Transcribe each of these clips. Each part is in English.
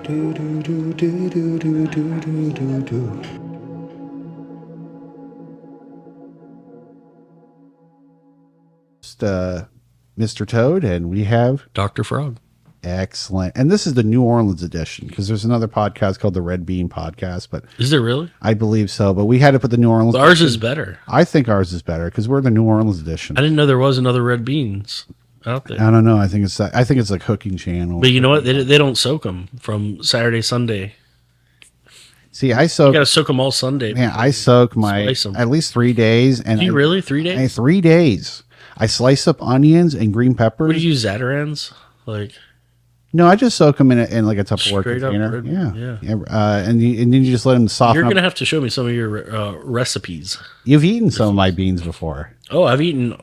Do, do, do, do, do, do, do, do, do, do. Just, Mr. Toad, and we have Dr. Frog. excellent. And this is the New Orleans edition because there's another podcast called the Red Bean Podcast, but Is there really? I believe so. But we had to put the New Orleans. Well, ours is better. I think ours is better because we're the New Orleans edition. I didn't know there was another red beans out there. I don't know. I think it's like cooking channel. But you know what? They don't soak them from Saturday, Sunday. See, I You soak. got to soak them all Sunday. Man, I soak my Slice 'em. at least 3 days, and Do you really? 3 days? 3 days. I slice up onions and green peppers. What do you use, Zatarans? Like, No, I just soak them in like a Tupperware Straight up container. red- Yeah, yeah. and then you just let them soften you're up. going to have to show me some of your recipes. You've eaten some of my beans before. Oh, I've eaten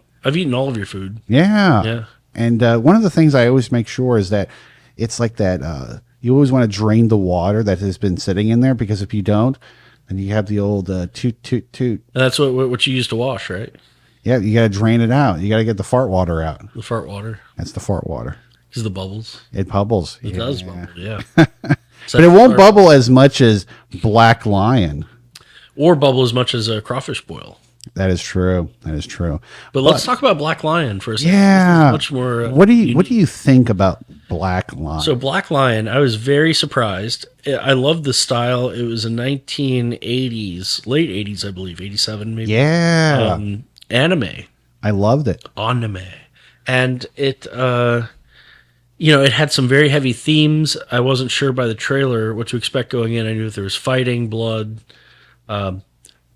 all of your food. Yeah. Yeah. And one of the things I always make sure is that it's like that. You always want to drain the water that has been sitting in there because if you don't, then you have the old toot toot toot. And that's what you use to wash, right? Yeah, you got to drain it out. You got to get the fart water out. The fart water. That's the fart water. Because the bubbles. It bubbles. It does bubble, yeah. But it won't bubble as much as Black Lion. Or bubble as much as a crawfish boil. That is true. That is true. But let's talk about Black Lion for a second. Yeah. This is much more. What do you think about Black Lion? So Black Lion, I was very surprised. I loved the style. It was a 1980s, late 80s, I believe, 87 maybe. yeah, Anime. I loved it. Anime. And it it had some very heavy themes. I wasn't sure by the trailer what to expect going in. I knew that there was fighting, blood,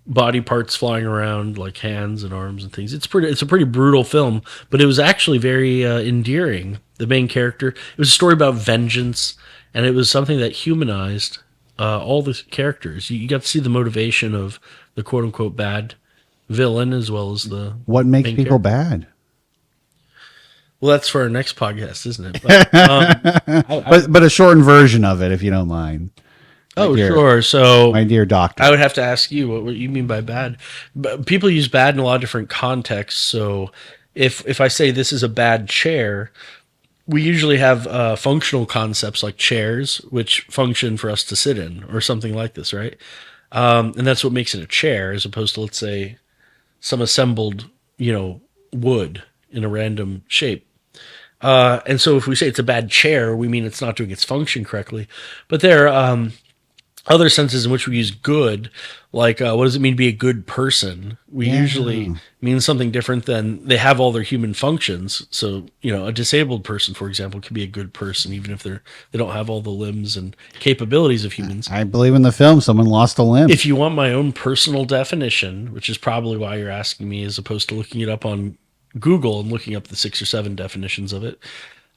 body parts flying around like hands and arms and things. It's a pretty brutal film, but it was actually very endearing. The main character, it was a story about vengeance, and it was something that humanized all the characters. You got to see the motivation of the quote unquote bad villain as well as the What makes main people character. bad? Well, that's for our next podcast, isn't it? But, But a shortened version of it, if you don't mind. oh, dear. sure. So My dear doctor. I would have to ask you what you mean by bad. But people use bad in a lot of different contexts. So if I say this is a bad chair, we usually have functional concepts like chairs, which function for us to sit in or something like this, right? And that's what makes it a chair as opposed to, let's say, some assembled, wood in a random shape. And so if we say it's a bad chair, we mean it's not doing its function correctly. But there are other senses in which we use good, like what does it mean to be a good person? We usually mean something different than they have all their human functions. So, a disabled person, for example, could be a good person, even if they don't have all the limbs and capabilities of humans. I believe in the film someone lost a limb. If you want my own personal definition, which is probably why you're asking me as opposed to looking it up on Google and looking up the 6 or 7 definitions of it,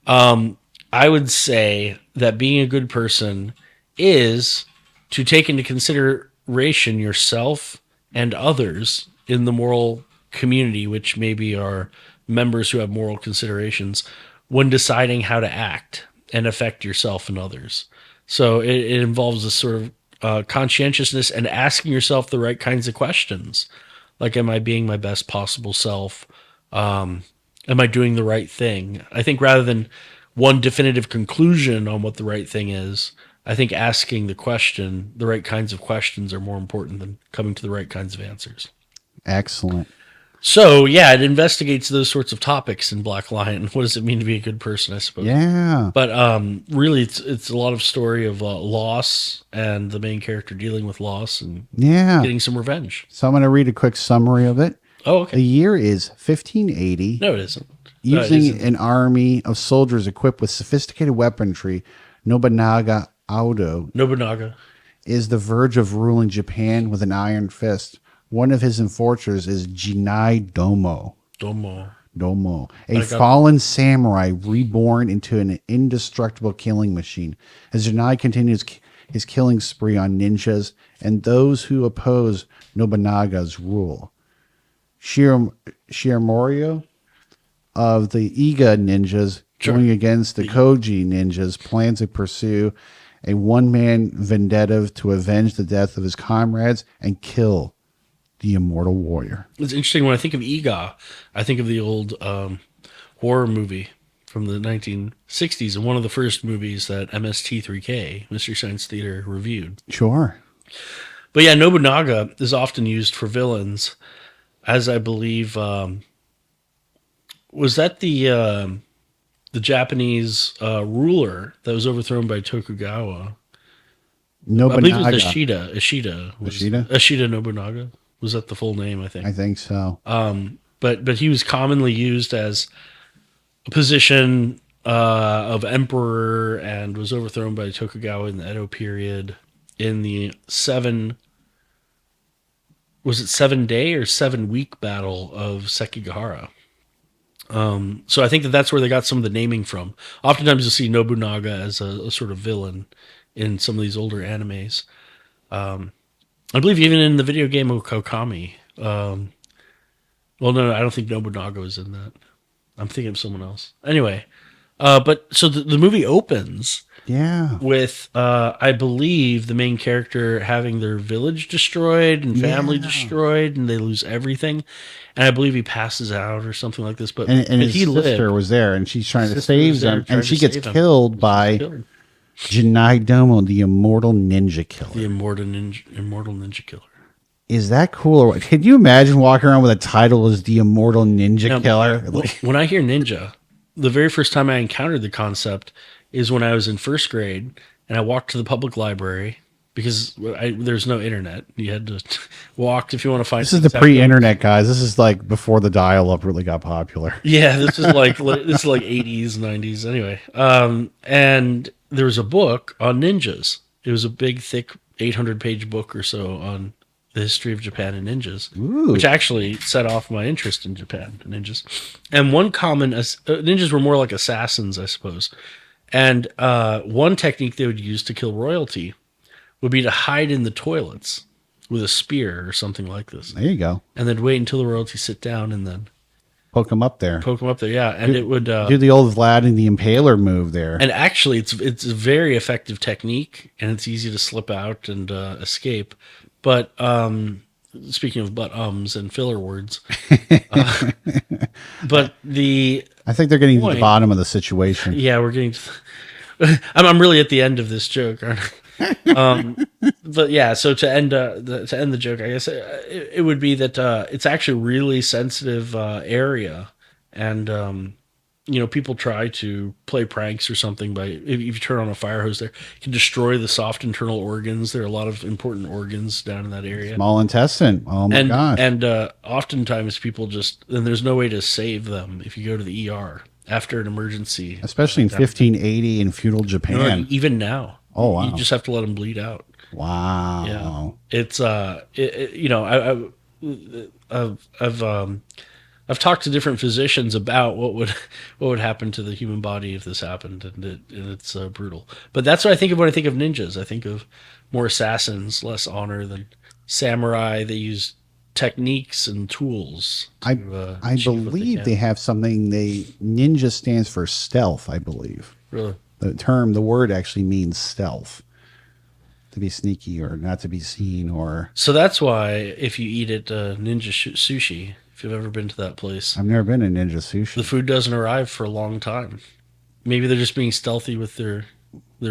I would say that being a good person is to take into consideration yourself and others in the moral community, which maybe are members who have moral considerations, when deciding how to act and affect yourself and others. So it involves a sort of conscientiousness and asking yourself the right kinds of questions. Like, am I being my best possible self? Am I doing the right thing? I think rather than one definitive conclusion on what the right thing is, I think asking the right kinds of questions are more important than coming to the right kinds of answers. Excellent. So, yeah, it investigates those sorts of topics in Black Lion. What does it mean to be a good person, I suppose? Yeah. But really, it's a lot of story of loss and the main character dealing with loss and Yeah. getting some revenge. So I'm going to read a quick summary of it. Oh, The okay. year is 1580. No, it isn't. No, it Using isn't. an army of soldiers equipped with sophisticated weaponry, Nobunaga Nobunaga. is the verge of ruling Japan with an iron fist. One of his enforcers is Jinai Domo. a fallen samurai reborn into an indestructible killing machine. As Jinai continues his killing spree on ninjas and those who oppose Nobunaga's rule. Shiramorio of the Iga ninjas going against the Koji ninjas plans to pursue a one-man vendetta to avenge the death of his comrades and kill the immortal warrior. It's interesting when I think of Iga, I think of the old horror movie from the 1960s and one of the first movies that MST3K, Mystery Science Theater, reviewed. Sure. But yeah, Nobunaga is often used for villains, as I believe. Was that the Japanese ruler that was overthrown by Tokugawa? Nobunaga. I believe it was Ishida. Ishida? Ishida Nobunaga. Was that the full name, I think? I think so. But he was commonly used as a position of emperor and was overthrown by Tokugawa in the Edo period in the 7 day or 7 week battle of Sekigahara. So I think that's where they got some of the naming from. Oftentimes you'll see Nobunaga as a sort of villain in some of these older animes. I believe even in the video game of Kokami. Well, no, I don't think Nobunaga was in that. I'm thinking of someone else. Anyway, but so the movie opens with, I believe, the main character having their village destroyed and family destroyed, and they lose everything. And I believe he passes out or something like this. But his he sister was there, and she's trying to save them, and she gets him. killed by Jinai Domo, the immortal ninja killer. The immortal ninja killer. Is that cool? Or what? Can you imagine walking around with a title as the immortal ninja killer? When I hear ninja, the very first time I encountered the concept is when I was in first grade and I walked to the public library because there's no internet. You had to walk if you want to find. This is the pre-internet, guys. This is like before the dial-up really got popular. Yeah, this is like 80s, 90s. Anyway, and there was a book on ninjas. It was a big, thick 800-page book or so on the history of Japan and ninjas, which actually set off my interest in Japan and ninjas. And one common ninjas were more like assassins, I suppose. And one technique they would use to kill royalty would be to hide in the toilets with a spear or something like this. There you go. And then wait until the royalty sit down and then poke them up there. Yeah. And it would do the old Vlad and the Impaler move there. And actually, it's a very effective technique, and it's easy to slip out and escape. But speaking of but-ums and filler words, but I think they're getting to the bottom of the situation. Yeah, we're getting I'm really at the end of this joke, aren't I? But yeah, so to end the joke, I guess it would be that it's actually a really sensitive area, and people try to play pranks or something by if you turn on a fire hose there, you can destroy the soft internal organs. There are a lot of important organs down in that area. Small intestine. Oh my gosh. And oftentimes people and there's no way to save them if you go to the ER after an emergency. Especially in 1580 in feudal Japan. Even now. Oh wow. You just have to let them bleed out. Wow. Yeah. It's I've talked to different physicians about what would happen to the human body if this happened, and it's brutal. But that's what I think of when I think of ninjas. I think of more assassins, less honor than samurai. They use techniques and tools. I believe they have something. Ninja stands for stealth. I believe. Really, the word actually means stealth, to be sneaky or not to be seen, or. So that's why if you eat at Ninja Sushi. If you've ever been to that place. I've never been to Ninja Sushi. The food doesn't arrive for a long time. Maybe they're just being stealthy with their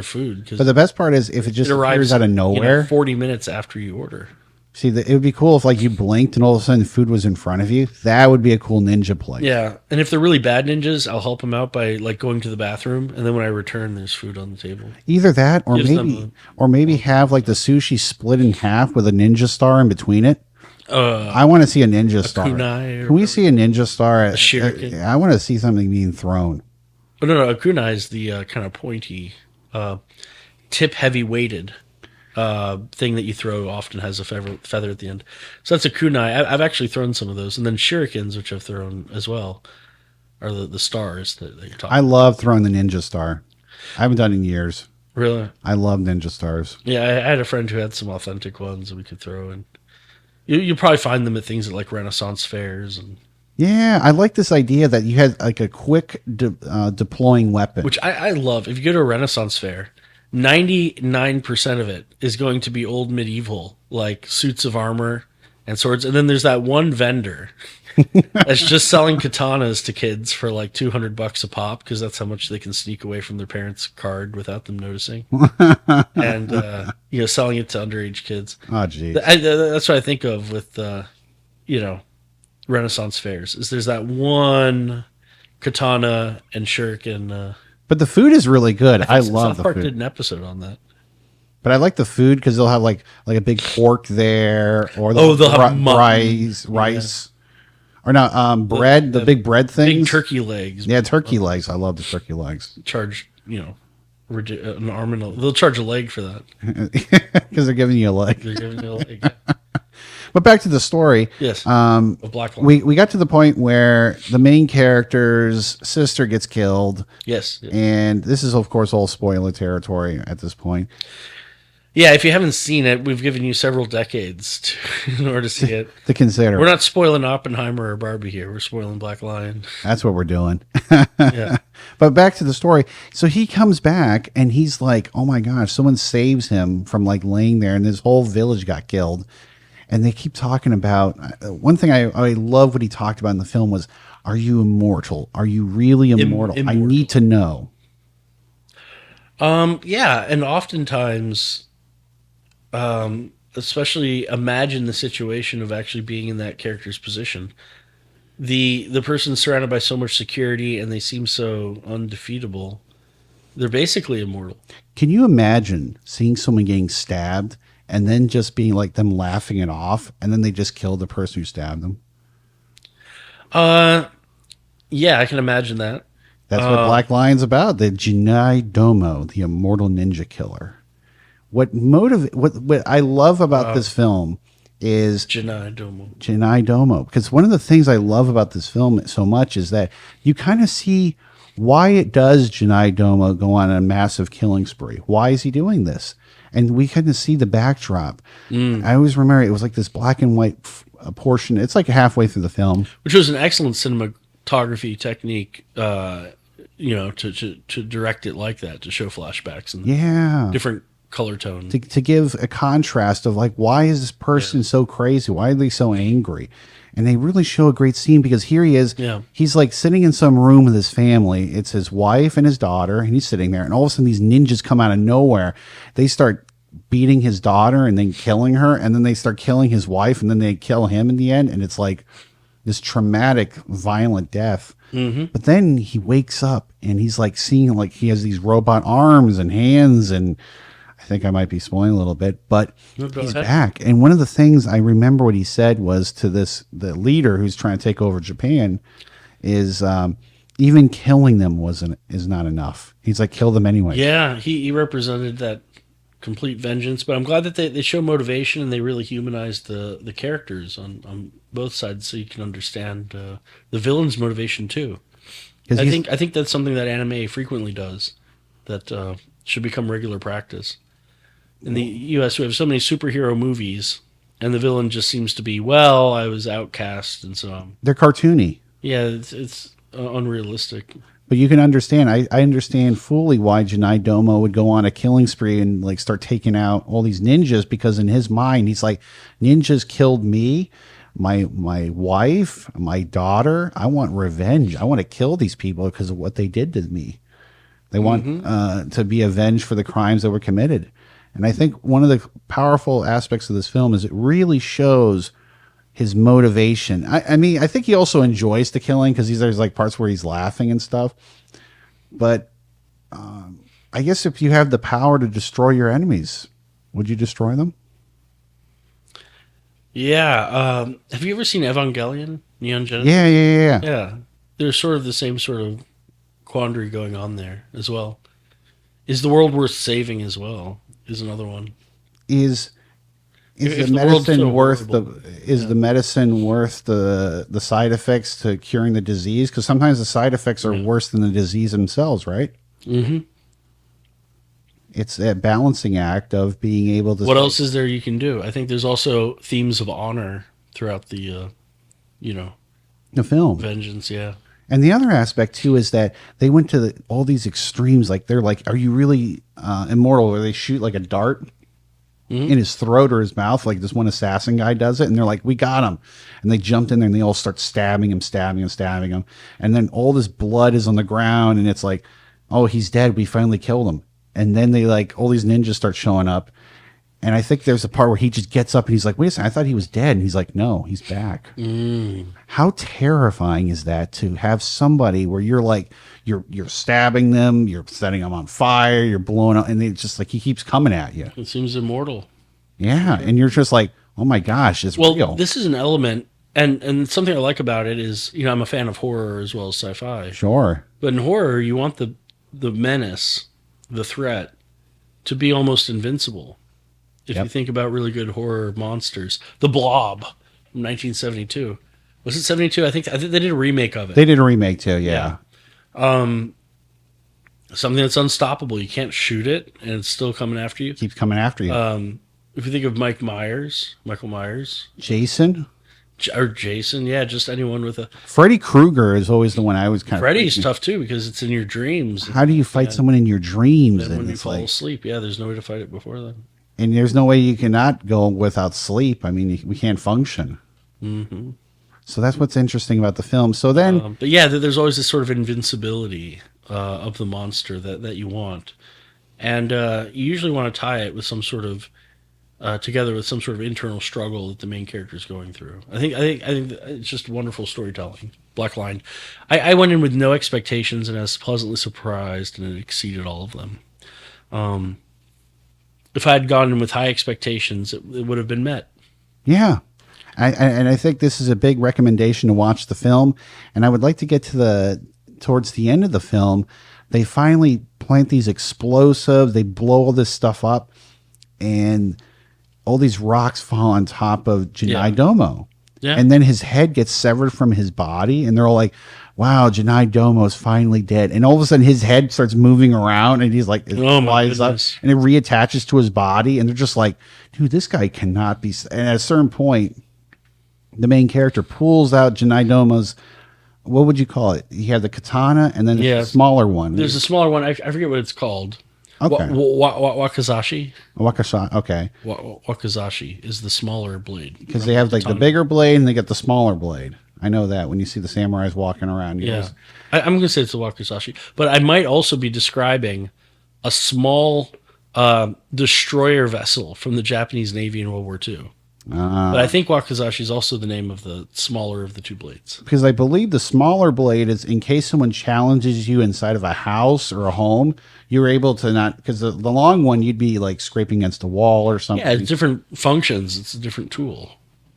food. But the best part is if it just appears out of nowhere. 40 minutes after you order. See, it would be cool if like you blinked and all of a sudden food was in front of you. That would be a cool ninja play. Yeah, and if they're really bad ninjas, I'll help them out by like going to the bathroom, and then when I return, there's food on the table. Either that, or maybe have like the sushi split in half with a ninja star in between it. I want to see a ninja star. Can we see a ninja star? A shuriken? I want to see something being thrown. Oh, no, a kunai is the kind of pointy, tip heavy weighted thing that you throw. Often has a feather at the end. So that's a kunai. I've actually thrown some of those, and then shurikens, which I've thrown as well, are the stars that you're talking. I love throwing the ninja star. I haven't done it in years. Really? I love ninja stars. Yeah, I had a friend who had some authentic ones that we could throw in. You'll probably find them at things at like Renaissance fairs. And yeah, I like this idea that you had like a quick deploying weapon. Which I love. If you go to a Renaissance fair, 99% of it is going to be old medieval, like suits of armor and swords. And then there's that one vendor that's just selling katanas to kids for like $200 a pop because that's how much they can sneak away from their parents' card without them noticing. And selling it to underage kids. Oh, geez. That's what I think of with Renaissance fairs. Is there's that one katana and shuriken. But the food is really good. I love South the Park food. did an episode on that. But I like the food because they'll have like a big pork there, or they'll have rice, or no, bread. The big bread things, big turkey legs. Yeah, turkey legs. I love the turkey legs. Charge an arm and they'll charge a leg for that because they're giving you a leg. They're giving you a leg. But back to the story. Yes. Of Black Line. We got to the point where the main character's sister gets killed. Yes. And this is, of course, all spoiler territory at this point. Yeah, if you haven't seen it, we've given you several decades in order to see it. To consider. We're not spoiling Oppenheimer or Barbie here. We're spoiling Black Lion. That's what we're doing. Yeah. But back to the story. So he comes back and he's like, oh my gosh, someone saves him from like laying there and this whole village got killed. And they keep talking about, one thing I love what he talked about in the film was, are you immortal? Are you really immortal? I need to know. Yeah, and oftentimes, especially imagine the situation of actually being in that character's position. The person's surrounded by so much security and they seem so undefeatable. They're basically immortal. Can you imagine seeing someone getting stabbed and then just being like them laughing it off, and then they just kill the person who stabbed them? Yeah, I can imagine that. That's what Black Lion's about. The Jinai Domo, the immortal ninja killer. What I love about this film is Jinai Domo. Jinai Domo. Because one of the things I love about this film so much is that you kind of see why it does Jinai Domo go on a massive killing spree. Why is he doing this? And we kind of see the backdrop. I always remember it was like this black and white portion. It's like halfway through the film. Which was an excellent cinematography technique, to direct it like that, to show flashbacks and different color tone. To give a contrast of like, why is this person so crazy? Why are they so angry? And they really show a great scene because here he is. Yeah. He's like sitting in some room with his family. It's his wife and his daughter, and he's sitting there. And all of a sudden, these ninjas come out of nowhere. They start beating his daughter and then killing her, and then they start killing his wife, and then they kill him in the end. And it's like this traumatic, violent death. Mm-hmm. But then he wakes up and he's like seeing like he has these robot arms and hands, and I think I might be spoiling a little bit, but he's back. And one of the things I remember what he said was to the leader who's trying to take over Japan is even killing them is not enough. He's like, kill them anyway. Yeah, he represented that complete vengeance, but I'm glad that they show motivation and they really humanize the characters on both sides so you can understand the villain's motivation too. I think that's something that anime frequently does that should become regular practice. In the U.S., we have so many superhero movies, and the villain just seems to be, well, I was outcast, and so they're cartoony. Yeah, it's unrealistic. But you can understand. I understand fully why Jinai Domo would go on a killing spree and like start taking out all these ninjas, because in his mind, he's like, ninjas killed me, my wife, my daughter. I want revenge. I want to kill these people because of what they did to me. They want to be avenged for the crimes that were committed. And I think one of the powerful aspects of this film is it really shows his motivation. I mean, I think he also enjoys the killing because there's like parts where he's laughing and stuff. But I guess if you have the power to destroy your enemies, would you destroy them? Yeah. Have you ever seen Evangelion? Neon Genesis? Yeah. Yeah. There's sort of the same sort of quandary going on there as well. Is the world worth saving as well? Is another one. Is the medicine worth the medicine worth the side effects to curing the disease? Because sometimes the side effects are worse than the disease themselves, right? Mm-hmm. It's a balancing act of being able to. What else is there you can do? I think there's also themes of honor throughout the film. Vengeance, yeah. And the other aspect too is that they went to all these extremes. Like they're like, "Are you really immortal?" Where they shoot like a dart in his throat or his mouth, like this one assassin guy does it, and they're like, we got him. And they jumped in there and they all start stabbing him. And then all this blood is on the ground, and it's like, oh, he's dead. We finally killed him. And then they like, all these ninjas start showing up. And I think there's a part where he just gets up and he's like, wait a second, I thought he was dead. And he's like, no, he's back. How terrifying is that to have somebody where you're like, you're stabbing them, you're setting them on fire, you're blowing up, and it's just like he keeps coming at you. It seems immortal. Yeah. And you're just like, oh my gosh, it's real. This is an element, and something I like about it is, I'm a fan of horror as well as sci-fi. Sure. But in horror, you want the menace, the threat, to be almost invincible. If you think about really good horror monsters, The Blob from 1972. Was it 72? I think they did a remake of it. They did a remake too, yeah. Something that's unstoppable. You can't shoot it, and it's still coming after you. Keeps coming after you. If you think of Michael Myers, Jason? or Jason, just anyone with a... Freddy Krueger is always the one I was kind of... Freddy's tough too, because it's in your dreams. How do you fight someone in your dreams? Then when you it's fall like, asleep, there's no way to fight it before then. and there's no way you cannot go without sleep. I mean, we can't function. Mm-hmm. So that's what's interesting about the film. So then... but there's always this sort of invincibility of the monster that you want. And you usually want to tie it with some sort of... together with some sort of internal struggle that the main character is going through. I think it's just wonderful storytelling. Black Line. I went in with no expectations and I was pleasantly surprised, and it exceeded all of them. If I had gone in with high expectations, it would have been met. Yeah. I think this is a big recommendation to watch the film. And I would like to get towards the end of the film. They finally plant these explosives. They blow all this stuff up. And all these rocks fall on top of Janai Domo. Yeah. And then his head gets severed from his body. And they're all like, wow, Janai Domo is finally dead. And all of a sudden his head starts moving around and he's like, oh my goodness. Up, and it reattaches to his body. And they're just like, dude, this guy cannot be. And at a certain point, the main character pulls out Janai Domo's, what would you call it? He had the katana and then a smaller one. There's a smaller one. I forget what it's called. Okay. Wakazashi. Wakazashi. Okay. Wakazashi is the smaller blade. Because they have like the bigger blade and they get the smaller blade. I know that when you see the samurais walking around. I'm going to say it's the Wakazashi. But I might also be describing a small destroyer vessel from the Japanese Navy in World War II. But I think Wakazashi is also the name of the smaller of the two blades. Because I believe the smaller blade is in case someone challenges you inside of a house or a home, you're able to not... Because the long one, you'd be like scraping against a wall or something. Yeah, it's different functions. It's a different tool.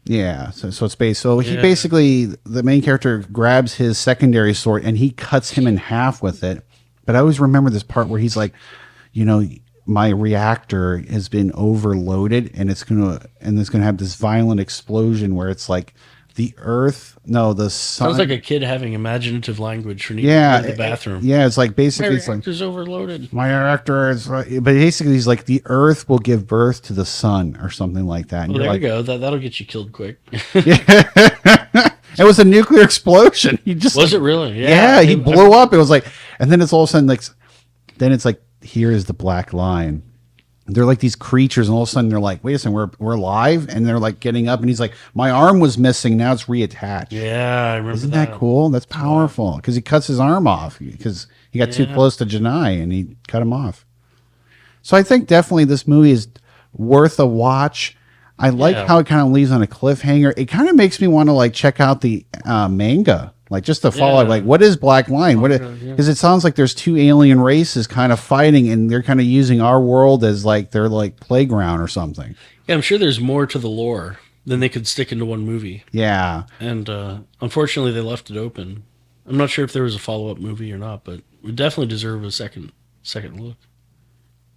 Yeah, so it's based. So he basically, the main character grabs his secondary sword and he cuts him in half with it. But I always remember this part where he's like, my reactor has been overloaded and it's gonna have this violent explosion where it's like the sun. Sounds like a kid having imaginative language for the bathroom. Yeah, it's like basically my reactor's overloaded. My reactor is, but basically he's like the Earth will give birth to the sun or something like that. And there you go. That'll get you killed quick. It was a nuclear explosion. He just was it really? Yeah, he blew up. It was like, and then it's all of a sudden like, then it's like, here is the black line. They're like these creatures, and all of a sudden they're like, wait a second, we're alive, and they're like getting up, and he's like, my arm was missing, now it's reattached. Yeah, I remember. Isn't that cool? That's powerful because he cuts his arm off because he got too close to Janai, and he cut him off. So I think definitely this movie is worth a watch. I like how it kind of leaves on a cliffhanger. It kind of makes me want to like check out the manga. Like just to follow, like what is Black Line? Because it sounds like there's two alien races kind of fighting, and they're kind of using our world as like their like playground or something. Yeah, I'm sure there's more to the lore than they could stick into one movie. Yeah, and unfortunately, they left it open. I'm not sure if there was a follow-up movie or not, but we definitely deserve a second look.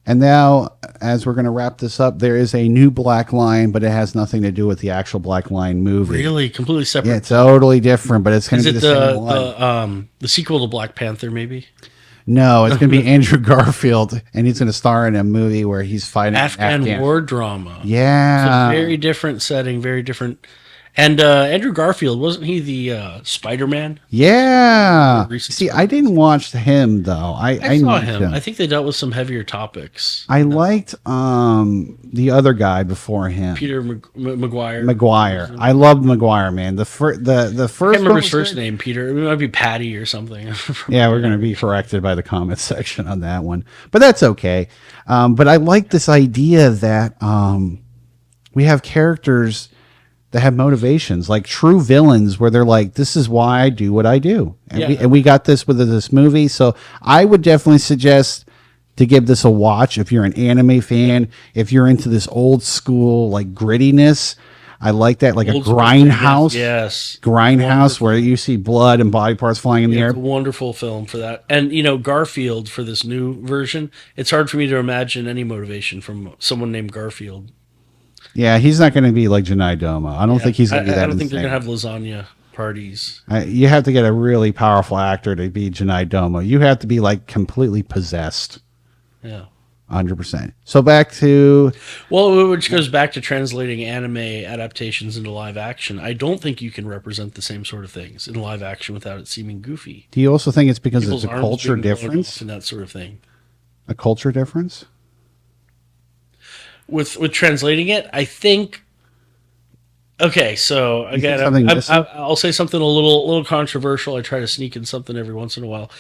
And now, as we're going to wrap this up, there is a new Black Line, but it has nothing to do with the actual Black Line movie. Really? Completely separate? Yeah, totally different, but it's going to be the same one. The sequel to Black Panther, maybe? No, it's going to be Andrew Garfield, and he's going to star in a movie where he's fighting Afghan war drama. Yeah. It's a very different setting, very different. And Andrew Garfield, wasn't he the Spider-Man? Yeah. Recent See, I didn't watch him though. I saw need him. to. I think they dealt with some heavier topics. I liked the other guy before him, Peter Maguire. Maguire. I loved Maguire, man. The first I can't one remember was his first good. name, Peter. It might be Patty or something. Yeah, we're going to be corrected by the comment section on that one, but that's okay. But I like this idea that we have characters that have motivations, like true villains, where they're like, "This is why I do what I do," and we got this with this movie. So I would definitely suggest to give this a watch if you're an anime fan, if you're into this old school like grittiness. I like that, like Old a school grindhouse. Yes. Grindhouse where you see blood and body parts flying in the air. It's a wonderful film for that. And, Garfield for this new version, it's hard for me to imagine any motivation from someone named Garfield. Yeah, he's not going to be like Janai Doma. I don't think he's going to be that I don't think they're insane. going to have lasagna parties. You have to get a really powerful actor to be Janai Doma. You have to be like completely possessed. Yeah. 100%. So back to... Well, which goes back to translating anime adaptations into live action. I don't think you can represent the same sort of things in live action without it seeming goofy. Do you also think it's because People's it's a arms culture being blown difference? off and that sort of thing. A culture difference? With translating it, I think. Okay, so again, I'll say something a little controversial. I try to sneak in something every once in a while.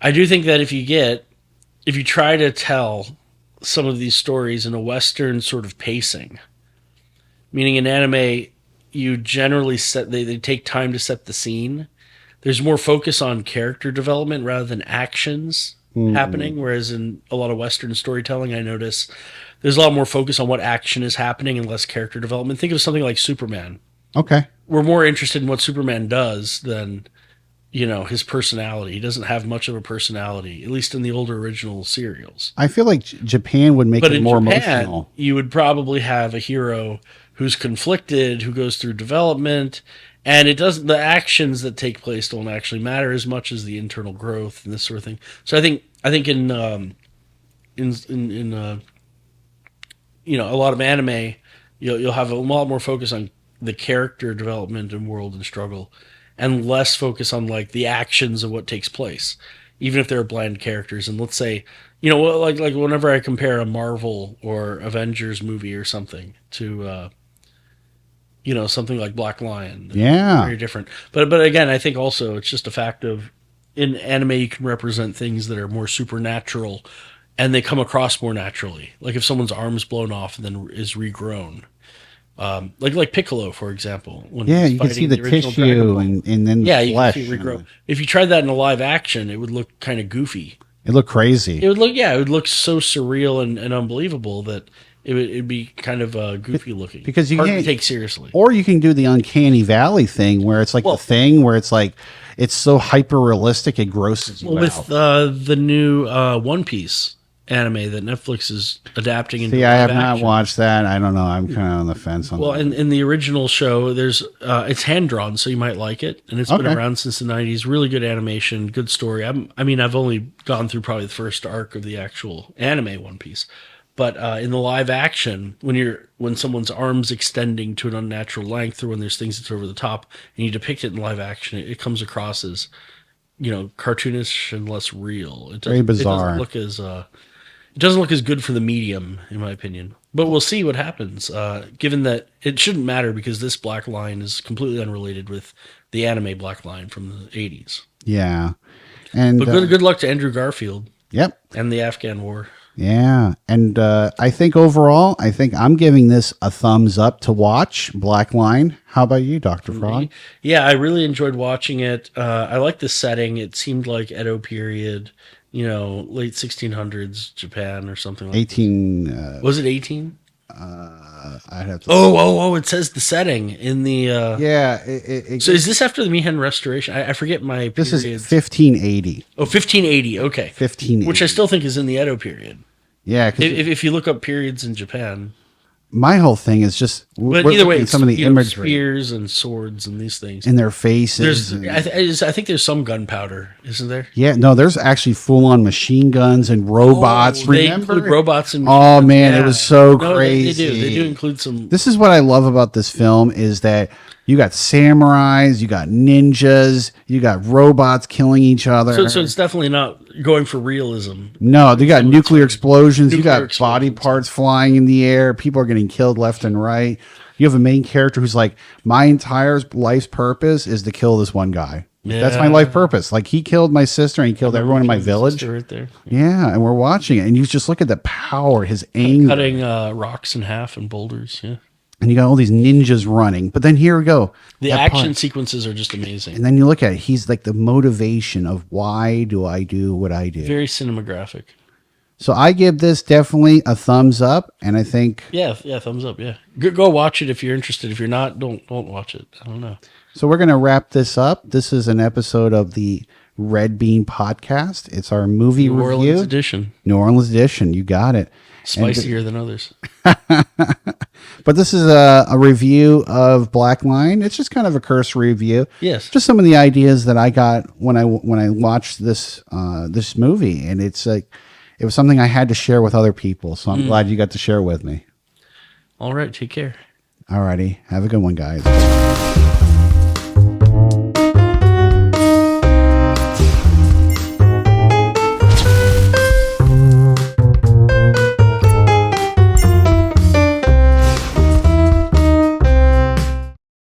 I do think that if you try to tell some of these stories in a Western sort of pacing, meaning in anime, you generally they take time to set the scene. There's more focus on character development rather than actions happening. Whereas in a lot of Western storytelling, I notice there's a lot more focus on what action is happening and less character development. Think of something like Superman. Okay. We're more interested in what Superman does than, his personality. He doesn't have much of a personality, at least in the older original serials. I feel like Japan would make But it in more Japan, emotional. you would probably have a hero who's conflicted, who goes through development, and the actions that take place don't actually matter as much as the internal growth and this sort of thing. So I think in a lot of anime, you'll have a lot more focus on the character development and world and struggle, and less focus on like the actions of what takes place, even if they're bland characters. And let's say, like whenever I compare a Marvel or Avengers movie or something to, something like Black Lion, Yeah. very different. But again, I think also it's just a fact of in anime you can represent things that are more supernatural. And they come across more naturally. Like if someone's arm's blown off and then is regrown. Like Piccolo, for example. When Yeah, he's you can see the fighting original tissue Dragon Ball. and then Yeah, the you flesh. can see it regrow. If you tried that in a live action, it would look kind of goofy. It looked crazy. It would look so surreal and unbelievable that it'd be kind of goofy looking. Because you hard can't to take seriously. Or you can do the Uncanny Valley thing where it's like the thing where it's like it's so hyper realistic it grosses you out. With the new One Piece anime that Netflix is adapting into See, I have live not action. watched that. I don't know. I'm kind of on the fence on Well, that. in the original show, there's it's hand drawn, so you might like it, and it's been Okay. around since the '90s. Really good animation, good story. I've only gone through probably the first arc of the actual anime One Piece, but in the live action, when someone's arms extending to an unnatural length, or when there's things that's over the top, and you depict it in live action, it comes across as cartoonish and less real. Very bizarre. It doesn't look as good for the medium, in my opinion. But we'll see what happens, given that it shouldn't matter because this Black Line is completely unrelated with the anime Black Line from the 80s. Yeah. And But good luck to Andrew Garfield Yep. and the Afghan War. Yeah. And I think overall, I'm giving this a thumbs up to watch Black Line. How about you, Dr. Frog? Yeah, I really enjoyed watching it. I like the setting. It seemed like Edo period, late 1600s Japan or something like 18. Was it 18? I'd have to. Oh, it says the setting in the... Yeah. So is this after the Mihan Restoration? I forget my This is periods. 1580. Oh, 1580. Okay. 1580. Which I still think is in the Edo period. Yeah. 'Cause If you look up periods in Japan. my whole thing is just But we're either way, looking at it's, some of the imagery spears and swords and these things. in their faces. I think there's some gunpowder, isn't there? Yeah, no, there's actually full-on machine guns and robots. They Remember? include robots and... Oh man, Yeah. it was so No, crazy. They do include some... This is what I love about this film is that You got samurais, you got ninjas, you got robots killing each other. So it's definitely not going for realism. No, they got So nuclear it's explosions. You nuclear got body explosions. parts flying in the air. People are getting killed left and right. You have a main character who's like, my entire life's purpose is to kill this one guy. That's my life purpose. Like, he killed my sister and he killed everyone in my village. Right there. Yeah, and we're watching it. And you just look at the power, his anger. Cutting rocks in half and boulders. Yeah. And you got all these ninjas running. But then here we go. The That action part. sequences are just amazing. And then you look at it. He's like the motivation of why do I do what I do. Very cinematographic. So I give this definitely a thumbs up. And I think... Yeah, thumbs up. Yeah, go watch it if you're interested. If you're not, don't watch it. I don't know. So we're going to wrap this up. This is an episode of the Red Bean Podcast. It's our movie New review. Orleans edition. New Orleans edition. You got it. Spicier than others. But this is a review of Black Line. It's just kind of a cursory review. Yes. Just some of the ideas that I got when I watched this this movie, and it's like it was something I had to share with other people. So I'm glad you got to share with me. All right. Take care. Alrighty, have a good one, guys.